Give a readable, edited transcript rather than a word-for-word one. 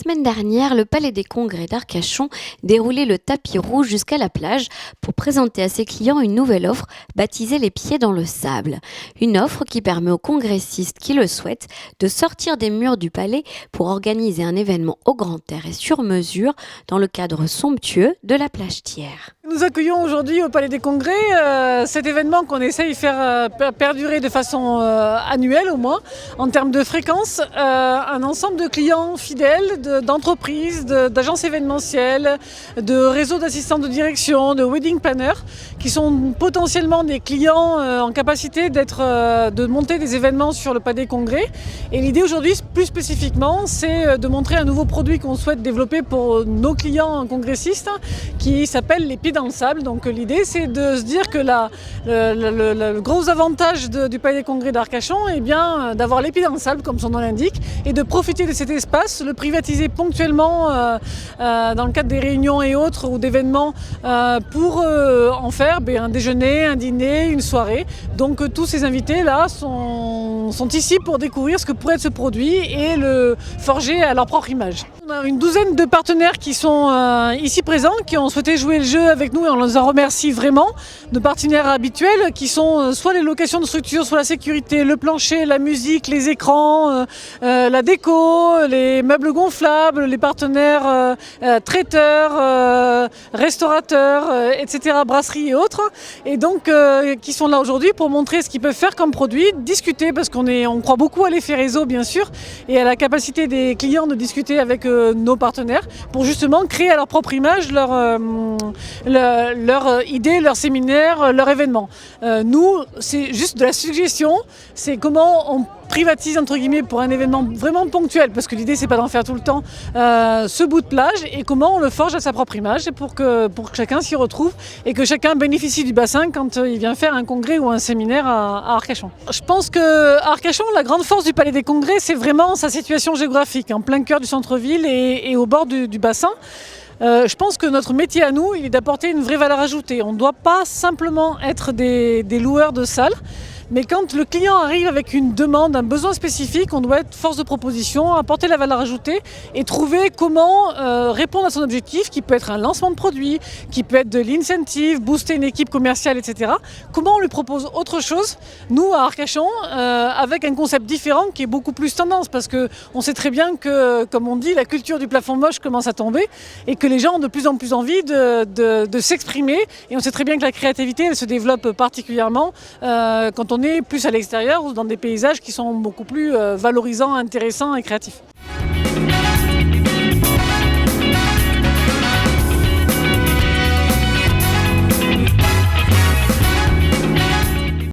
semaine dernière, le Palais des Congrès d'Arcachon déroulait le tapis rouge jusqu'à la plage pour présenter à ses clients une nouvelle offre baptisée Les Pieds dans le Sable. Une offre qui permet aux congressistes qui le souhaitent de sortir des murs du palais pour organiser un événement au grand air et sur mesure dans le cadre somptueux de la plage Thiers. Nous accueillons aujourd'hui au Palais des Congrès cet événement qu'on essaye de faire perdurer de façon annuelle au moins, en termes de fréquence, un ensemble de clients fidèles, d'entreprises, d'agences événementielles, de réseaux d'assistants de direction, de wedding planners, qui sont potentiellement des clients en capacité de monter des événements sur le Palais des Congrès. Et l'idée aujourd'hui, plus spécifiquement, c'est de montrer un nouveau produit qu'on souhaite développer pour nos clients congressistes, qui s'appelle les pieds dans le sable. Donc l'idée, c'est de se dire que le gros avantage du Palais des Congrès d'Arcachon est bien d'avoir les pieds dans le sable, comme son nom l'indique, et de profiter de cet espace, le privatiser ponctuellement dans le cadre des réunions et autres ou d'événements pour en faire un déjeuner, un dîner, une soirée. Donc tous ces invités-là sont ici pour découvrir ce que pourrait être ce produit et le forger à leur propre image. On a une douzaine de partenaires qui sont ici présents, qui ont souhaité jouer le jeu avec nous et on les en remercie vraiment. Nos partenaires habituels qui sont soit les locations de structures, soit la sécurité, le plancher, la musique, les écrans, la déco, les meubles gonflables, les partenaires traiteurs, restaurateurs, etc., brasseries et autres. Et donc qui sont là aujourd'hui pour montrer ce qu'ils peuvent faire comme produit, discuter parce qu'on croit beaucoup à l'effet réseau bien sûr et à la capacité des clients de discuter avec nos partenaires pour justement créer à leur propre image leur idée, leur séminaire, leur événement. Nous, c'est juste de la suggestion, c'est comment on privatise entre guillemets pour un événement vraiment ponctuel, parce que l'idée c'est pas d'en faire tout le temps, ce bout de plage et comment on le forge à sa propre image et pour que chacun s'y retrouve et que chacun bénéficie du bassin quand il vient faire un congrès ou un séminaire à Arcachon. Je pense que Arcachon, la grande force du Palais des Congrès, c'est vraiment sa situation géographique, en plein cœur du centre-ville et au bord du bassin. Je pense que notre métier à nous, il est d'apporter une vraie valeur ajoutée. On ne doit pas simplement être des loueurs de salles, mais quand le client arrive avec une demande, un besoin spécifique, on doit être force de proposition, apporter la valeur ajoutée et trouver comment répondre à son objectif, qui peut être un lancement de produit, qui peut être de l'incentive, booster une équipe commerciale, etc. Comment on lui propose autre chose, nous à Arcachon, avec un concept différent qui est beaucoup plus tendance, parce qu'on sait très bien que, comme on dit, la culture du plafond moche commence à tomber et que les gens ont de plus en plus envie de s'exprimer. Et on sait très bien que la créativité, elle se développe particulièrement quand on est plus à l'extérieur ou dans des paysages qui sont beaucoup plus valorisants, intéressants et créatifs.